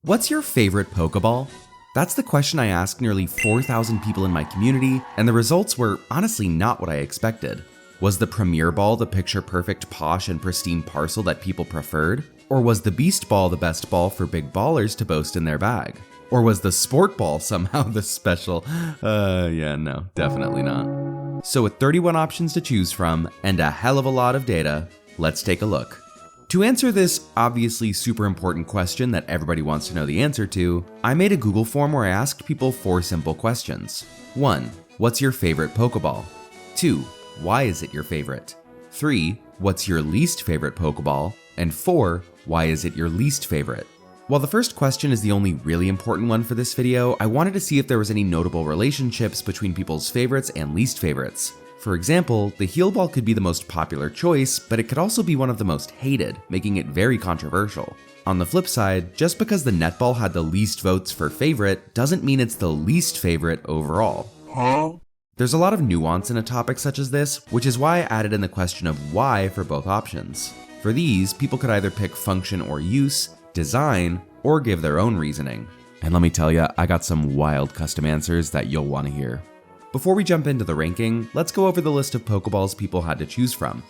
What's your favorite Pokeball? That's the question I asked nearly 4,000 people in my community, and the results were honestly not what I expected. Was the Premier Ball the picture-perfect posh and pristine parcel that people preferred? Or was the Beast Ball the best ball for big ballers to boast in their bag? Or was the Sport Ball somehow the special? No, definitely not. So with 31 options to choose from and a hell of a lot of data, let's take a look. To answer this obviously super important question that everybody wants to know the answer to, I made a Google form where I asked people 4 simple questions. 1. What's your favorite Pokeball? 2. Why is it your favorite? 3. What's your least favorite Pokeball? And 4. Why is it your least favorite? While the first question is the only really important one for this video, I wanted to see if there was any notable relationships between people's favorites and least favorites. For example, the Heal Ball could be the most popular choice, but it could also be one of the most hated, making it very controversial. On the flip side, just because the Netball had the least votes for favorite doesn't mean it's the least favorite overall. There's a lot of nuance in a topic such as this, which is why I added in the question of why for both options. For these, people could either pick function or use, design, or give their own reasoning. And let me tell you, I got some wild custom answers that you'll want to hear. Before we jump into the ranking, let's go over the list of Pokeballs people had to choose from.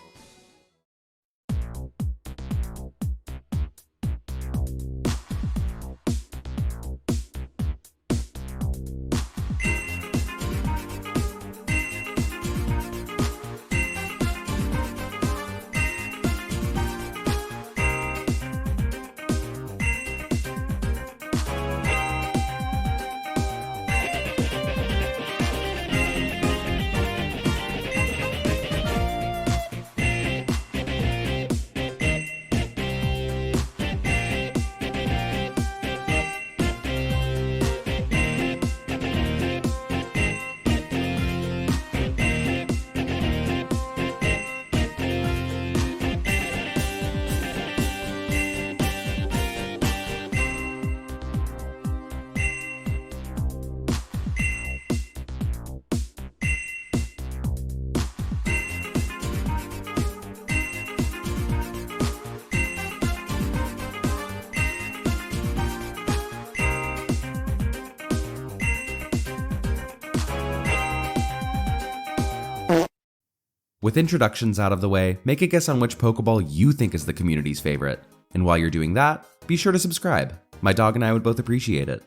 With introductions out of the way, make a guess on which Pokeball you think is the community's favorite. And while you're doing that, be sure to subscribe. My dog and I would both appreciate it.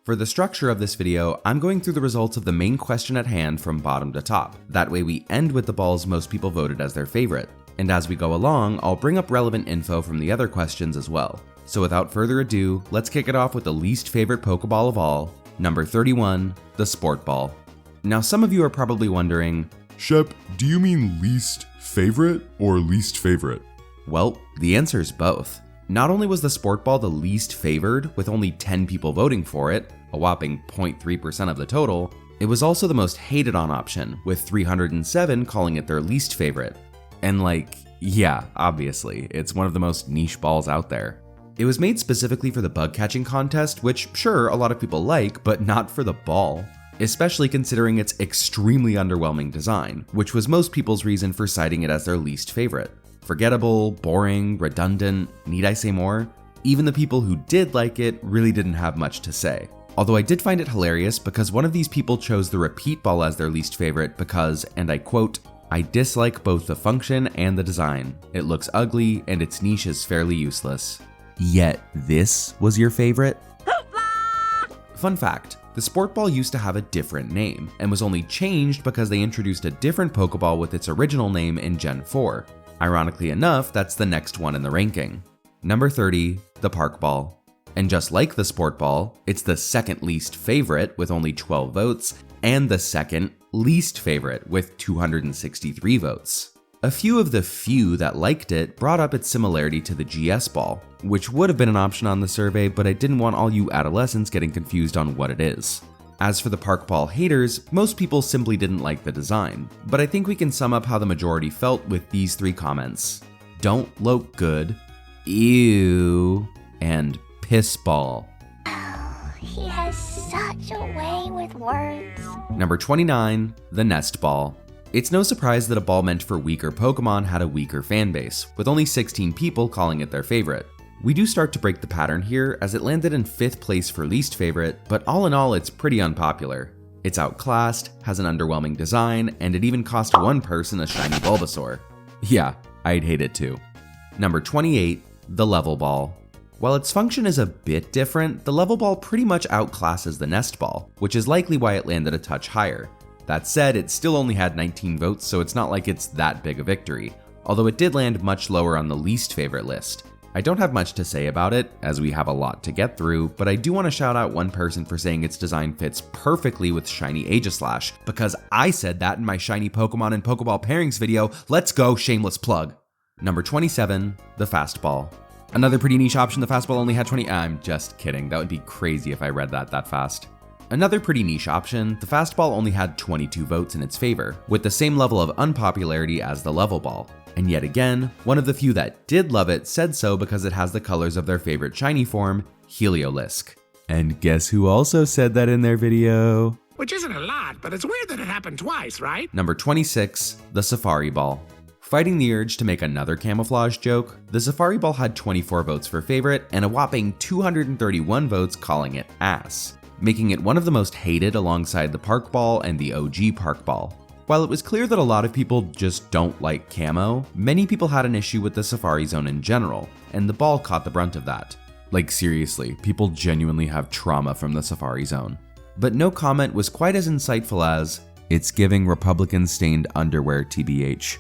For the structure of this video, I'm going through the results of the main question at hand from bottom to top. That way we end with the balls most people voted as their favorite. And as we go along, I'll bring up relevant info from the other questions as well. So without further ado, let's kick it off with the least favorite Pokeball of all, number 31, the Sport Ball. Now some of you are probably wondering, Shep, do you mean least favorite or least favorite? Well, the answer is both. Not only was the Sport Ball the least favored, with only 10 people voting for it, a whopping 0.3% of the total, it was also the most hated on option, with 307 calling it their least favorite. And yeah, obviously, it's one of the most niche balls out there. It was made specifically for the bug catching contest, which sure, a lot of people like, but not for the ball. Especially considering its extremely underwhelming design, which was most people's reason for citing it as their least favorite. Forgettable, boring, redundant, need I say more? Even the people who did like it really didn't have much to say. Although I did find it hilarious because one of these people chose the Repeat Ball as their least favorite because, and I quote, "I dislike both the function and the design. It looks ugly and its niche is fairly useless." Yet this was your favorite? Fun fact, the Sport Ball used to have a different name, and was only changed because they introduced a different Pokeball with its original name in Gen 4. Ironically enough, that's the next one in the ranking. Number 30, the Park Ball. And just like the Sport Ball, it's the second least favorite with only 12 votes, and the second least favorite with 263 votes. A few of the few that liked it brought up its similarity to the GS Ball, which would have been an option on the survey, but I didn't want all you adolescents getting confused on what it is. As for the Park Ball haters, most people simply didn't like the design, but I think we can sum up how the majority felt with these 3 comments. Don't look good, ew, and piss ball. Oh, he has such a way with words. Number 29, the Nest Ball. It's no surprise that a ball meant for weaker Pokemon had a weaker fanbase, with only 16 people calling it their favorite. We do start to break the pattern here, as it landed in 5th place for least favorite, but all in all, it's pretty unpopular. It's outclassed, has an underwhelming design, and it even cost one person a shiny Bulbasaur. Yeah, I'd hate it too. Number 28, the Level Ball. While its function is a bit different, the Level Ball pretty much outclasses the Nest Ball, which is likely why it landed a touch higher. That said, it still only had 19 votes, so it's not like it's that big a victory, although it did land much lower on the least favorite list. I don't have much to say about it, as we have a lot to get through, but I do want to shout out one person for saying its design fits perfectly with shiny Aegislash, because I said that in my shiny Pokemon and Pokeball pairings video. Let's go, shameless plug. Number 27, the Fastball. Another pretty niche option, the Fastball only had 20, I'm just kidding, that would be crazy if I read that fast. Another pretty niche option, the Fastball only had 22 votes in its favor, with the same level of unpopularity as the Level Ball. And yet again, one of the few that did love it said so because it has the colors of their favorite shiny form, Heliolisk. And guess who also said that in their video? Which isn't a lot, but it's weird that it happened twice, right? Number 26, the Safari Ball. Fighting the urge to make another camouflage joke, the Safari Ball had 24 votes for favorite and a whopping 231 votes calling it ass, making it one of the most hated alongside the Park Ball and the OG Park Ball. While it was clear that a lot of people just don't like camo, many people had an issue with the Safari Zone in general, and the ball caught the brunt of that. Like seriously, people genuinely have trauma from the Safari Zone. But no comment was quite as insightful as, "It's giving Republican-stained underwear TBH."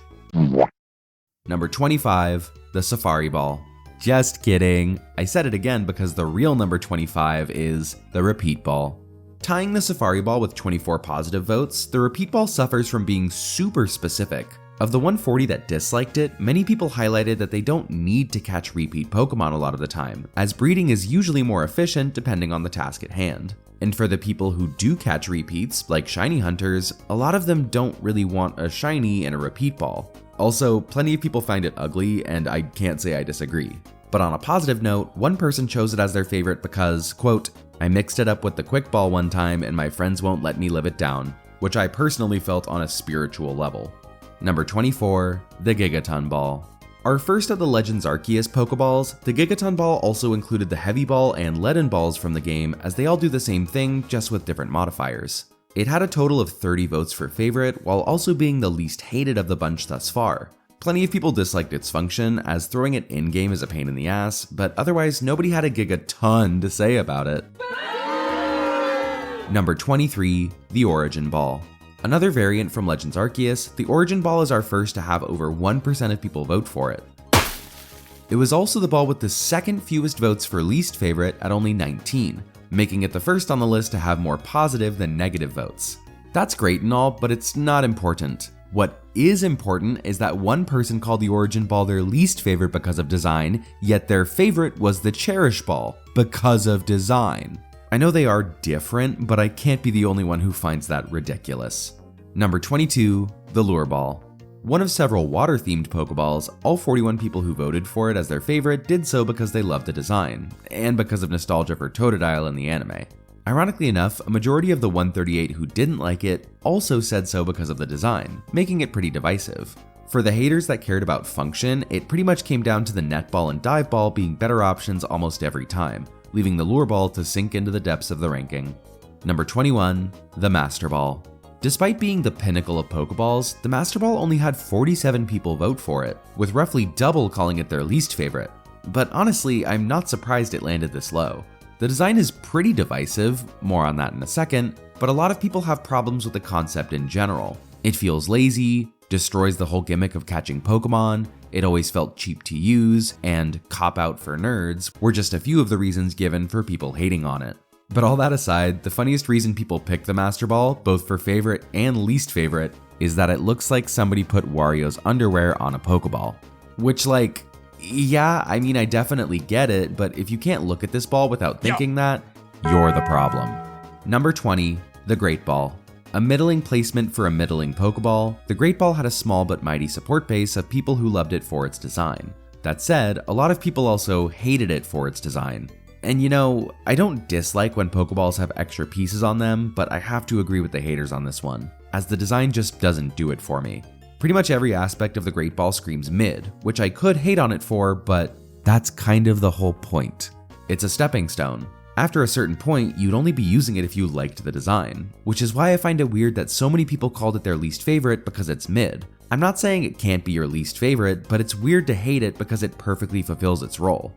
Number 25, the Safari Ball. Just kidding. I said it again because the real number 25 is the Repeat Ball. Tying the Safari Ball with 24 positive votes, the Repeat Ball suffers from being super specific. Of the 140 that disliked it, many people highlighted that they don't need to catch repeat Pokemon a lot of the time, as breeding is usually more efficient depending on the task at hand. And for the people who do catch repeats, like shiny hunters, a lot of them don't really want a shiny and a Repeat Ball. Also, plenty of people find it ugly, and I can't say I disagree. But on a positive note, one person chose it as their favorite because, quote, "I mixed it up with the Quick Ball one time and my friends won't let me live it down," which I personally felt on a spiritual level. Number 24, the Gigaton Ball. Our first of the Legends Arceus Pokeballs, the Gigaton Ball also included the Heavy Ball and Leaden Balls from the game, as they all do the same thing, just with different modifiers. It had a total of 30 votes for favorite, while also being the least hated of the bunch thus far. Plenty of people disliked its function, as throwing it in-game is a pain in the ass, but otherwise nobody had a gigaton to say about it. Number 23, the Origin Ball. Another variant from Legends Arceus, the Origin Ball is our first to have over 1% of people vote for it. It was also the ball with the second fewest votes for least favorite at only 19, making it the first on the list to have more positive than negative votes. That's great and all, but it's not important. What is important is that one person called the Origin Ball their least favorite because of design, yet their favorite was the Cherish Ball because of design. I know they are different, but I can't be the only one who finds that ridiculous. Number 22, the Lure Ball. One of several water-themed Pokeballs, all 41 people who voted for it as their favorite did so because they loved the design, and because of nostalgia for Totodile in the anime. Ironically enough, a majority of the 138 who didn't like it also said so because of the design, making it pretty divisive. For the haters that cared about function, it pretty much came down to the Net Ball and Dive Ball being better options almost every time, leaving the Lure Ball to sink into the depths of the ranking. Number 21, the Master Ball. Despite being the pinnacle of Pokeballs, the Master Ball only had 47 people vote for it, with roughly double calling it their least favorite. But honestly, I'm not surprised it landed this low. The design is pretty divisive, more on that in a second, but a lot of people have problems with the concept in general. It feels lazy, destroys the whole gimmick of catching Pokemon, it always felt cheap to use, and cop-out for nerds were just a few of the reasons given for people hating on it. But all that aside, the funniest reason people pick the Master Ball, both for favorite and least favorite, is that it looks like somebody put Wario's underwear on a Pokeball. Which, like, yeah, I mean, I definitely get it, but if you can't look at this ball without thinking that, you're the problem. Number 20, the Great Ball. A middling placement for a middling Pokeball, the Great Ball had a small but mighty support base of people who loved it for its design. That said, a lot of people also hated it for its design. And you know, I don't dislike when Pokeballs have extra pieces on them, but I have to agree with the haters on this one, as the design just doesn't do it for me. Pretty much every aspect of the Great Ball screams mid, which I could hate on it for, but That's kind of the whole point. It's a stepping stone. After a certain point, you'd only be using it if you liked the design, which is why I find it weird that so many people called it their least favorite because it's mid. I'm not saying it can't be your least favorite, but it's weird to hate it because it perfectly fulfills its role.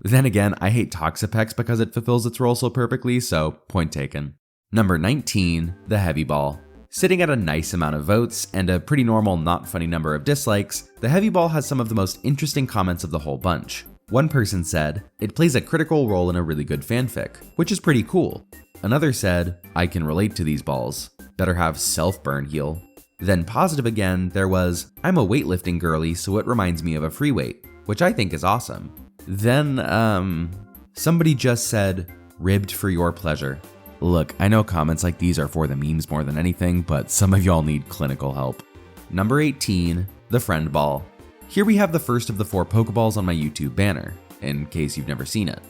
Then again, I hate Toxapex because it fulfills its role so perfectly, so point taken. Number 19, the Heavy Ball. Sitting at a nice amount of votes and a pretty normal not funny number of dislikes, the Heavy Ball has some of the most interesting comments of the whole bunch. One person said, "It plays a critical role in a really good fanfic," which is pretty cool. Another said, "I can relate to these balls. Better have self-burn heal." Then positive again, there was, "I'm a weightlifting girly, so it reminds me of a free weight," which I think is awesome. Then, somebody just said, "Ribbed for your pleasure." Look, I know comments like these are for the memes more than anything, but some of y'all need clinical help. Number 18, the Friend Ball. Here we have the first of the 4 Pokeballs on my YouTube banner, in case you've never seen it.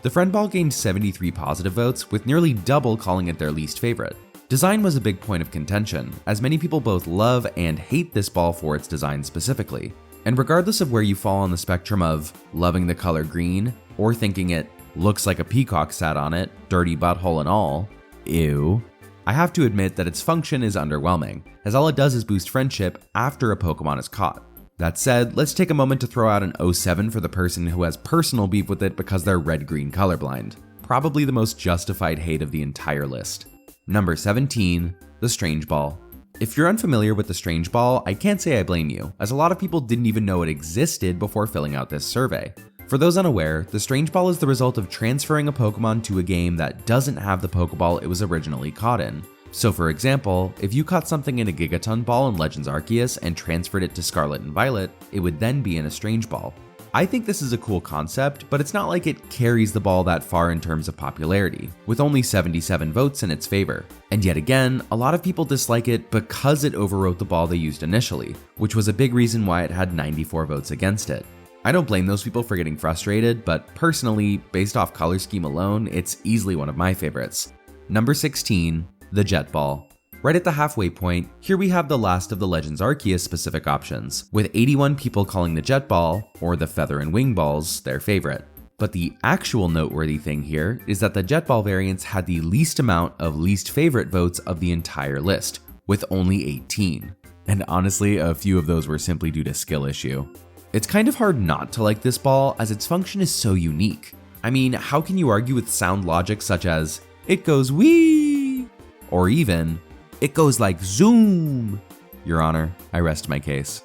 The Friend Ball gained 73 positive votes, with nearly double calling it their least favorite. Design was a big point of contention, as many people both love and hate this ball for its design specifically. And regardless of where you fall on the spectrum of loving the color green, or thinking it looks like a peacock sat on it, dirty butthole and all, ew, I have to admit that its function is underwhelming, as all it does is boost friendship after a Pokemon is caught. That said, let's take a moment to throw out an 07 for the person who has personal beef with it because they're red-green colorblind. Probably the most justified hate of the entire list. Number 17, the Strange Ball. If you're unfamiliar with the Strange Ball, I can't say I blame you, as a lot of people didn't even know it existed before filling out this survey. For those unaware, the Strange Ball is the result of transferring a Pokemon to a game that doesn't have the Pokeball it was originally caught in. So for example, if you caught something in a Gigaton Ball in Legends Arceus and transferred it to Scarlet and Violet, it would then be in a Strange Ball. I think this is a cool concept, but it's not like it carries the ball that far in terms of popularity, with only 77 votes in its favor. And yet again, a lot of people dislike it because it overwrote the ball they used initially, which was a big reason why it had 94 votes against it. I don't blame those people for getting frustrated, but personally, based off color scheme alone, it's easily one of my favorites. Number 16, the Jet Ball. Right at the halfway point, here we have the last of the Legends Arceus specific options, with 81 people calling the Jet Ball, or the Feather and Wing Balls, their favorite. But the actual noteworthy thing here is that the Jet Ball variants had the least amount of least favorite votes of the entire list, with only 18. And honestly, a few of those were simply due to skill issue. It's kind of hard not to like this ball as its function is so unique. I mean, how can you argue with sound logic such as, "It goes wee," or even, "It goes like zoom"? Your Honor, I rest my case.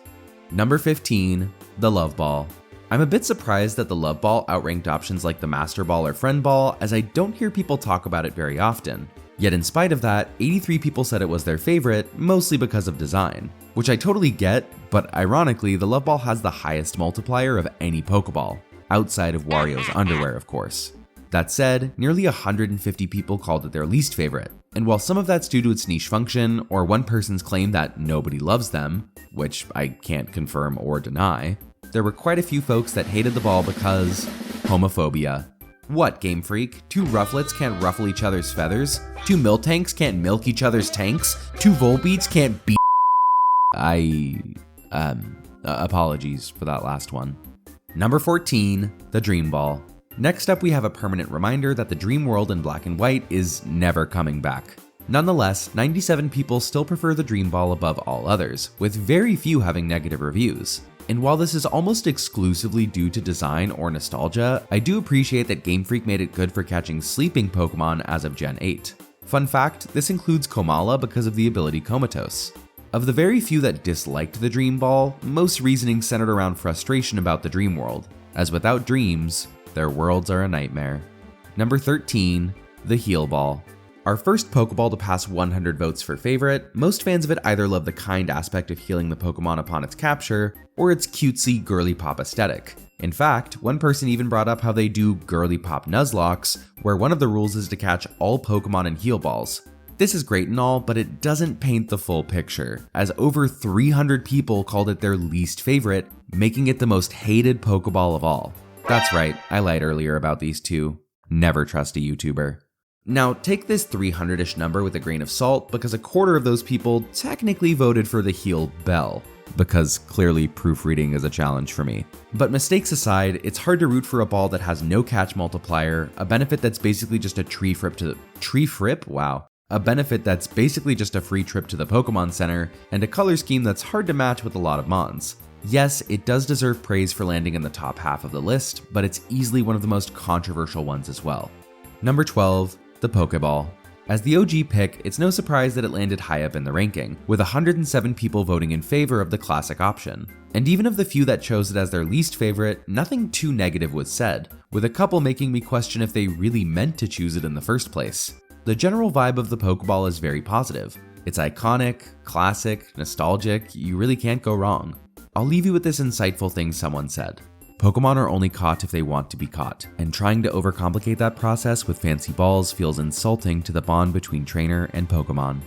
Number 15, the Love Ball. I'm a bit surprised that the Love Ball outranked options like the Master Ball or Friend Ball, as I don't hear people talk about it very often. Yet in spite of that, 83 people said it was their favorite, mostly because of design. Which I totally get, but ironically, the Love Ball has the highest multiplier of any Pokeball, outside of Wario's underwear, of course. That said, nearly 150 people called it their least favorite, and while some of that's due to its niche function, or one person's claim that nobody loves them, which I can't confirm or deny, there were quite a few folks that hated the ball because homophobia. What, Game Freak? 2 Rufflets can't ruffle each other's feathers? 2 Miltanks can't milk each other's tanks? 2 Volbeats can't beat. Apologies for that last one. Number 14, the Dream Ball. Next up, we have a permanent reminder that the Dream World in Black and White is never coming back. Nonetheless, 97 people still prefer the Dream Ball above all others, with very few having negative reviews. And while this is almost exclusively due to design or nostalgia, I do appreciate that Game Freak made it good for catching sleeping Pokemon as of Gen 8. Fun fact, this includes Komala because of the ability Comatose. Of the very few that disliked the Dream Ball, most reasoning centered around frustration about the Dream World, as without dreams, their worlds are a nightmare. Number 13, the Heal Ball. Our first Pokeball to pass 100 votes for favorite, most fans of it either love the kind aspect of healing the Pokemon upon its capture, or its cutesy girly pop aesthetic. In fact, one person even brought up how they do girly pop Nuzlocks, where one of the rules is to catch all Pokemon in Heal Balls. This is great and all, but it doesn't paint the full picture, as over 300 people called it their least favorite, making it the most hated Pokeball of all. That's right, I lied earlier about these two. Never trust a YouTuber. Now, take this 300-ish number with a grain of salt, because a quarter of those people technically voted for the Heal Bell. because clearly proofreading is a challenge for me. But mistakes aside, it's hard to root for a ball that has no catch multiplier, a benefit that's basically just a a benefit that's basically just a free trip to the Pokemon Center, and a color scheme that's hard to match with a lot of mons. Yes, it does deserve praise for landing in the top half of the list, but it's easily one of the most controversial ones as well. Number 12, the Pokeball. As the OG pick, it's no surprise that it landed high up in the ranking, with 107 people voting in favor of the classic option. And even of the few that chose it as their least favorite, nothing too negative was said, with a couple making me question if they really meant to choose it in the first place. The general vibe of the Pokeball is very positive. It's iconic, classic, nostalgic, you really can't go wrong. I'll leave you with this insightful thing someone said. Pokemon are only caught if they want to be caught, and trying to overcomplicate that process with fancy balls feels insulting to the bond between trainer and Pokemon.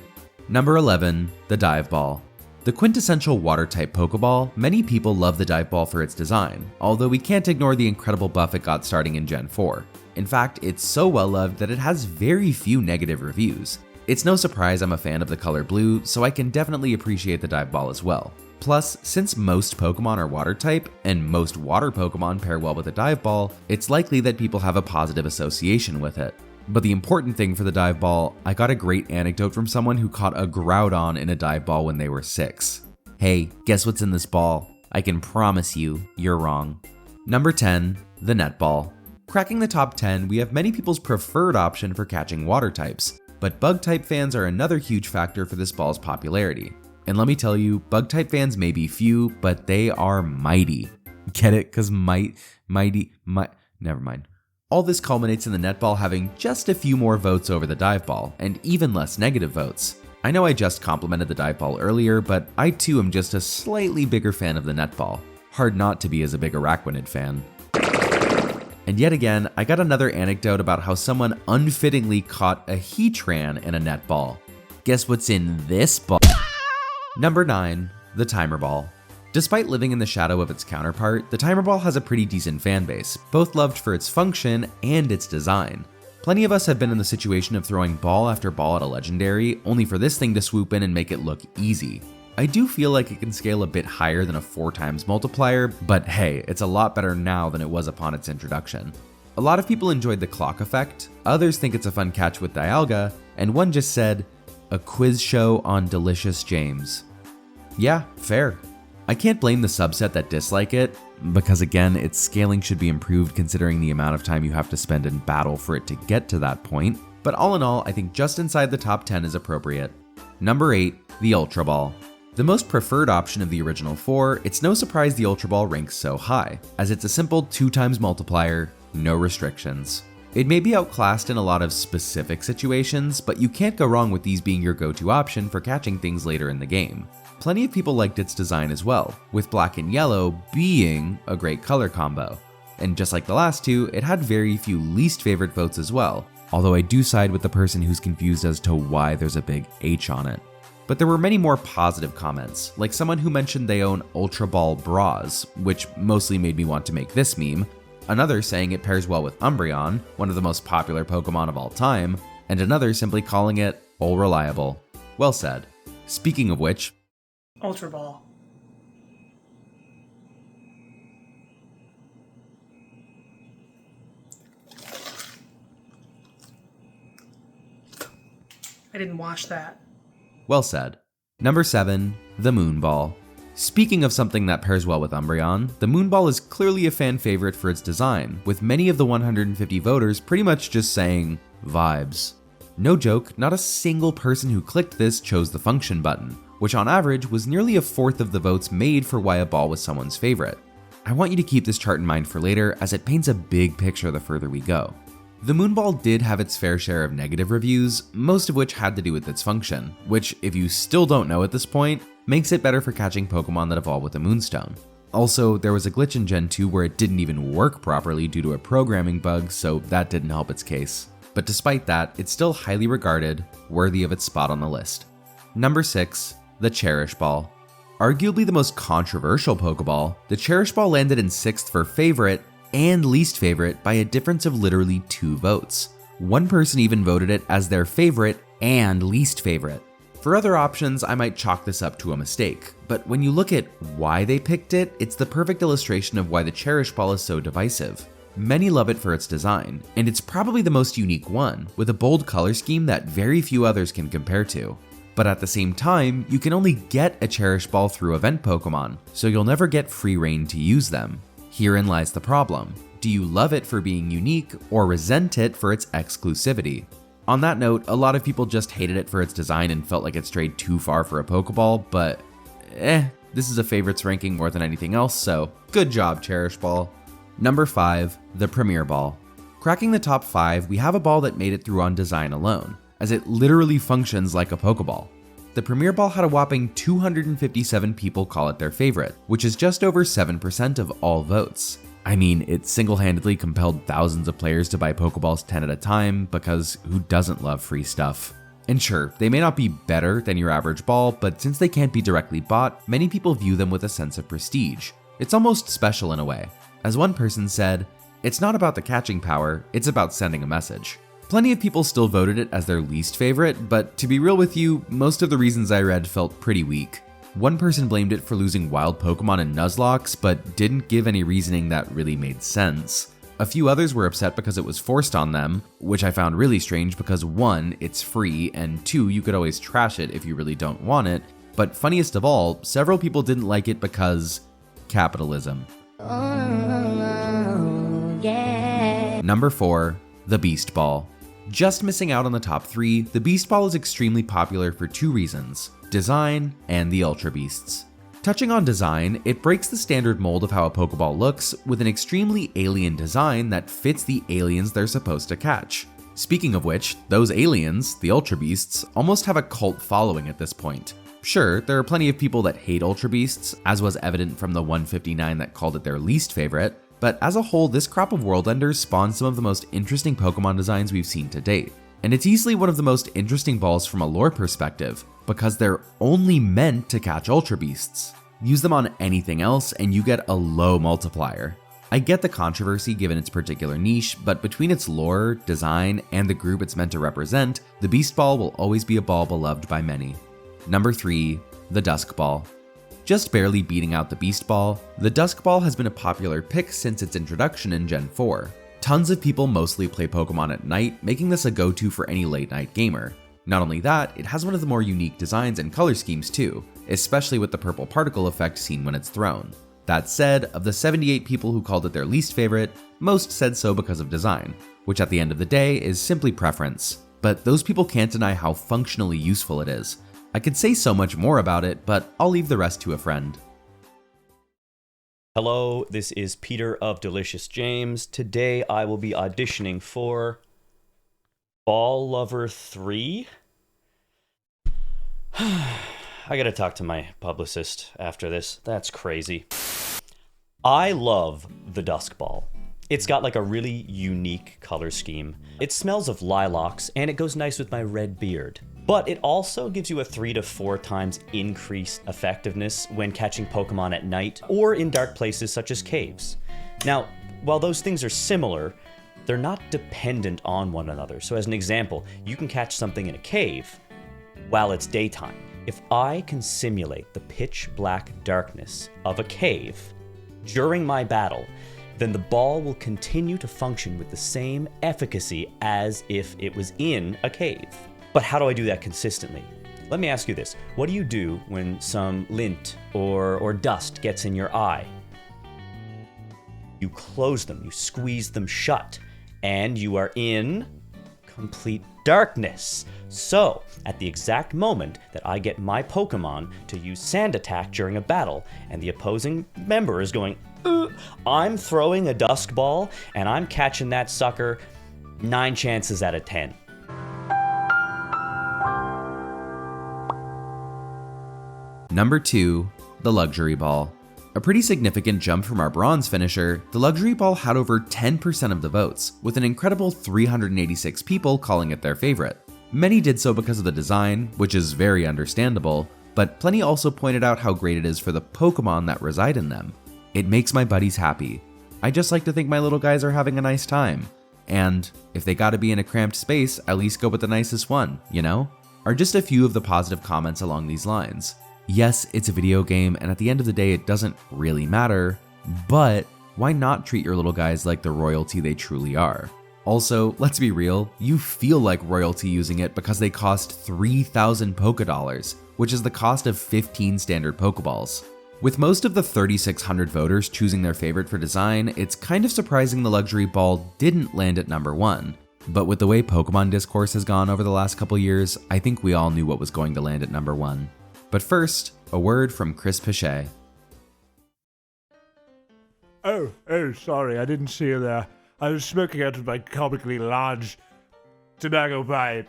Number 11, the Dive Ball. The quintessential water-type Pokeball, many people love the Dive Ball for its design, although we can't ignore the incredible buff it got starting in Gen 4. In fact, it's so well loved that it has very few negative reviews. It's no surprise I'm a fan of the color blue, so I can definitely appreciate the Dive Ball as well. Plus, since most Pokemon are water type, and most water Pokemon pair well with a Dive Ball, it's likely that people have a positive association with it. But the important thing for the Dive Ball, I got a great anecdote from someone who caught a Groudon in a Dive Ball when they were 6. Hey, guess what's in this ball? I can promise you, you're wrong. Number 10, the Net Ball. Cracking the top 10, we have many people's preferred option for catching water types, but Bug-type fans are another huge factor for this ball's popularity. And let me tell you, Bug-type fans may be few, but they are mighty. Get it? Cause never mind. All this culminates in the Net Ball having just a few more votes over the Dive Ball, and even less negative votes. I know I just complimented the Dive Ball earlier, but I too am just a slightly bigger fan of the Net Ball. Hard not to be as a big Araquanid fan. And yet again, I got another anecdote about how someone unfittingly caught a Heatran in a Net Ball. Guess what's in this ball? Number 9, the Timer Ball. Despite living in the shadow of its counterpart, the Timer Ball has a pretty decent fan base, both loved for its function and its design. Plenty of us have been in the situation of throwing ball after ball at a legendary, only for this thing to swoop in and make it look easy. I do feel like it can scale a bit higher than a 4x multiplier, but hey, it's a lot better now than it was upon its introduction. A lot of people enjoyed the clock effect, others think it's a fun catch with Dialga, and one just said, a quiz show on DeliciousJames. Yeah, fair. I can't blame the subset that dislike it, because again, its scaling should be improved considering the amount of time you have to spend in battle for it to get to that point, but all in all, I think just inside the top 10 is appropriate. Number 8, the Ultra Ball. The most preferred option of the original 4, it's no surprise the Ultra Ball ranks so high, as it's a simple 2x multiplier, no restrictions. It may be outclassed in a lot of specific situations, but you can't go wrong with these being your go-to option for catching things later in the game. Plenty of people liked its design as well, with black and yellow being a great color combo. And just like the last two, it had very few least favorite votes as well, although I do side with the person who's confused as to why there's a big H on it. But there were many more positive comments, like someone who mentioned they own Ultra Ball bras, which mostly made me want to make this meme, another saying it pairs well with Umbreon, one of the most popular Pokemon of all time, and another simply calling it all-reliable. Well said. Speaking of which, Ultra Ball. I didn't wash that. well said. Number 7, the Moon Ball. Speaking of something that pairs well with Umbreon, the Moon Ball is clearly a fan favorite for its design, with many of the 150 voters pretty much just saying, vibes. No joke, not a single person who clicked this chose the function button, which on average was nearly a fourth of the votes made for why a ball was someone's favorite. I want you to keep this chart in mind for later, as it paints a big picture the further we go. The Moon Ball did have its fair share of negative reviews, most of which had to do with its function, which, if you still don't know at this point, makes it better for catching Pokemon that evolve with a Moonstone. Also, there was a glitch in Gen 2 where it didn't even work properly due to a programming bug, so that didn't help its case. But despite that, it's still highly regarded, worthy of its spot on the list. Number 6, the Cherish Ball. Arguably the most controversial Pokeball, the Cherish Ball landed in 6th for favorite and least favorite by a difference of literally 2 votes. One person even voted it as their favorite and least favorite. For other options, I might chalk this up to a mistake, but when you look at why they picked it, it's the perfect illustration of why the Cherish Ball is so divisive. Many love it for its design, and it's probably the most unique one, with a bold color scheme that very few others can compare to. But at the same time, you can only get a Cherish Ball through event Pokemon, so you'll never get free reign to use them. Herein lies the problem. Do you love it for being unique, or resent it for its exclusivity? On that note, a lot of people just hated it for its design and felt like it strayed too far for a Pokeball, but this is a favorites ranking more than anything else, so good job, Cherish Ball. Number 5, the Premier Ball. Cracking the top 5, we have a ball that made it through on design alone, as it literally functions like a Pokeball. The Premier Ball had a whopping 257 people call it their favorite, which is just over 7% of all votes. I mean, it single-handedly compelled thousands of players to buy Pokeballs 10 at a time, because who doesn't love free stuff? And sure, they may not be better than your average ball, but since they can't be directly bought, many people view them with a sense of prestige. It's almost special in a way. As one person said, "It's not about the catching power, it's about sending a message." Plenty of people still voted it as their least favorite, but to be real with you, most of the reasons I read felt pretty weak. One person blamed it for losing wild Pokemon in Nuzlocke, but didn't give any reasoning that really made sense. A few others were upset because it was forced on them, which I found really strange because 1, it's free, and 2, you could always trash it if you really don't want it. But funniest of all, several people didn't like it because capitalism. Number 4, the Beast Ball. Just missing out on the top 3, the Beast Ball is extremely popular for 2 reasons: design and the Ultra Beasts. Touching on design, it breaks the standard mold of how a Pokeball looks with an extremely alien design that fits the aliens they're supposed to catch. Speaking of which, those aliens, the Ultra Beasts, almost have a cult following at this point. Sure, there are plenty of people that hate Ultra Beasts, as was evident from the 159 that called it their least favorite, but as a whole, this crop of World Enders spawned some of the most interesting Pokemon designs we've seen to date. And it's easily one of the most interesting balls from a lore perspective, because they're only meant to catch Ultra Beasts. Use them on anything else and you get a low multiplier. I get the controversy given its particular niche, but between its lore, design, and the group it's meant to represent, the Beast Ball will always be a ball beloved by many. Number 3, the Dusk Ball. Just barely beating out the Beast Ball, the Dusk Ball has been a popular pick since its introduction in Gen 4. Tons of people mostly play Pokemon at night, making this a go-to for any late-night gamer. Not only that, it has one of the more unique designs and color schemes too, especially with the purple particle effect seen when it's thrown. That said, of the 78 people who called it their least favorite, most said so because of design, which at the end of the day is simply preference. But those people can't deny how functionally useful it is. I could say so much more about it, but I'll leave the rest to a friend. Hello, this is Peter of DeliciousSjames. Today I will be auditioning for Ball Lover 3? I gotta talk to my publicist after this. That's crazy. I love the Dusk Ball. It's got like a really unique color scheme. It smells of lilacs and it goes nice with my red beard. But it also gives you a 3 to 4 times increased effectiveness when catching Pokemon at night or in dark places such as caves. Now, while those things are similar, they're not dependent on one another. So as an example, you can catch something in a cave while it's daytime. If I can simulate the pitch black darkness of a cave during my battle, then the ball will continue to function with the same efficacy as if it was in a cave. But how do I do that consistently? Let me ask you this. What do you do when some lint or dust gets in your eye? You close them, you squeeze them shut, and you are in complete darkness. So, at the exact moment that I get my Pokemon to use Sand Attack during a battle, and the opposing member is going, I'm throwing a Dusk Ball, and I'm catching that sucker 9 chances out of 10. Number 2, the Luxury Ball. A pretty significant jump from our bronze finisher, the Luxury Ball had over 10% of the votes, with an incredible 386 people calling it their favorite. Many did so because of the design, which is very understandable, but plenty also pointed out how great it is for the Pokemon that reside in them. It makes my buddies happy. I just like to think my little guys are having a nice time. And if they gotta be in a cramped space, at least go with the nicest one, you know? are just a few of the positive comments along these lines. Yes, it's a video game, and at the end of the day, it doesn't really matter, but why not treat your little guys like the royalty they truly are? Also, let's be real, you feel like royalty using it because they cost 3,000 Poké dollars, which is the cost of 15 standard Pokeballs. With most of the 3,600 voters choosing their favorite for design, it's kind of surprising the luxury ball didn't land at number 1. But with the way Pokemon discourse has gone over the last couple years, I think we all knew what was going to land at number 1. But first, a word from Chris Pichè. Oh, sorry, I didn't see you there. I was smoking out of my comically large tobacco pipe.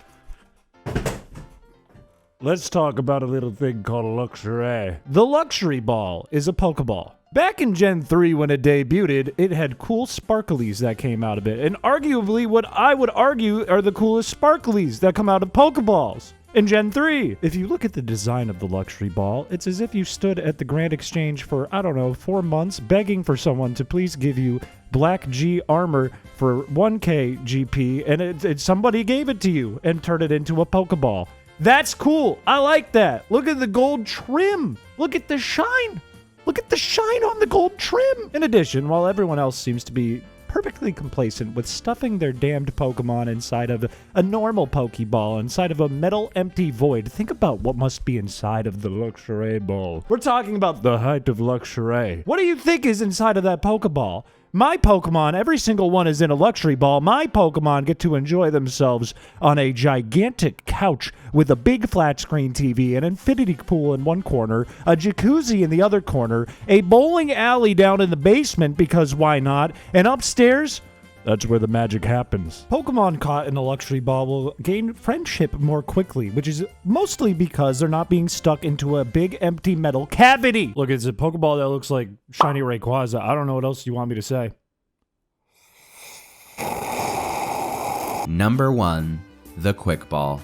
Let's talk about a little thing called luxury. The luxury ball is a Pokeball. Back in Gen 3 when it debuted, it had cool sparklies that came out of it, and arguably what I would argue are the coolest sparklies that come out of Pokeballs. In Gen 3, if you look at the design of the luxury ball, it's as if you stood at the Grand Exchange for, 4 months begging for someone to please give you Black G armor for 1k GP, and somebody gave it to you and turned it into a Pokeball. That's cool. I like that. Look at the gold trim. Look at the shine. Look at the shine on the gold trim. In addition, while everyone else seems to be perfectly complacent with stuffing their damned Pokemon inside of a normal Pokeball, inside of a metal empty void, think about what must be inside of the luxury ball. We're talking about the height of luxury. What do you think is inside of that Pokeball? My Pokemon, every single one is in a luxury ball. My Pokemon get to enjoy themselves on a gigantic couch with a big flat screen TV, an infinity pool in one corner, a jacuzzi in the other corner, a bowling alley down in the basement because why not, and upstairs, that's where the magic happens. Pokemon caught in a luxury ball will gain friendship more quickly, which is mostly because they're not being stuck into a big empty metal cavity. Look, it's a Pokeball that looks like shiny Rayquaza. I don't know what else you want me to say. Number 1, the Quick Ball.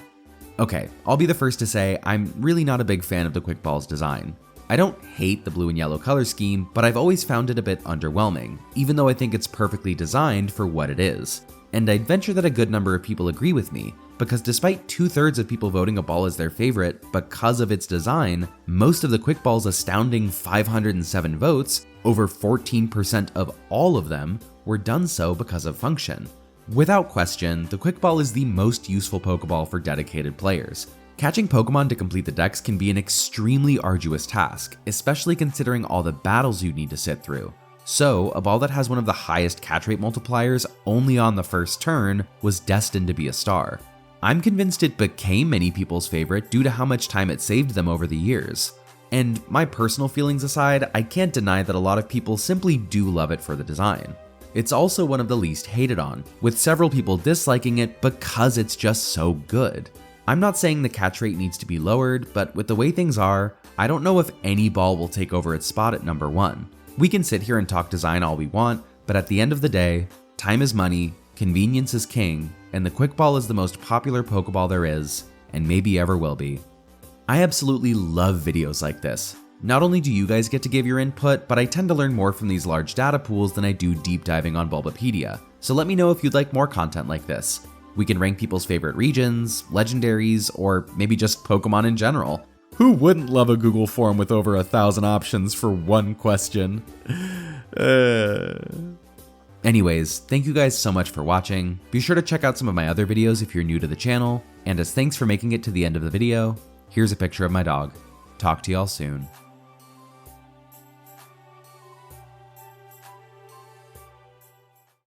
Okay, I'll be the first to say I'm really not a big fan of the Quick Ball's design. I don't hate the blue and yellow color scheme, but I've always found it a bit underwhelming, even though I think it's perfectly designed for what it is. And I'd venture that a good number of people agree with me, because despite 2/3 of people voting a ball as their favorite because of its design, most of the Quick Ball's astounding 507 votes, over 14% of all of them, were done so because of function. Without question, the Quick Ball is the most useful Pokeball for dedicated players. Catching Pokemon to complete the dex can be an extremely arduous task, especially considering all the battles you need to sit through. So, a ball that has one of the highest catch rate multipliers only on the first turn was destined to be a star. I'm convinced it became many people's favorite due to how much time it saved them over the years. And my personal feelings aside, I can't deny that a lot of people simply do love it for the design. It's also one of the least hated on, with several people disliking it because it's just so good. I'm not saying the catch rate needs to be lowered, but with the way things are, I don't know if any ball will take over its spot at number 1. We can sit here and talk design all we want, but at the end of the day, time is money, convenience is king, and the Quick Ball is the most popular Pokeball there is, and maybe ever will be. I absolutely love videos like this. Not only do you guys get to give your input, but I tend to learn more from these large data pools than I do deep diving on Bulbapedia, so let me know if you'd like more content like this. We can rank people's favorite regions, legendaries, or maybe just Pokemon in general. Who wouldn't love a Google form with over 1,000 options for one question? Anyways, thank you guys so much for watching. Be sure to check out some of my other videos if you're new to the channel, and as thanks for making it to the end of the video, here's a picture of my dog. Talk to y'all soon.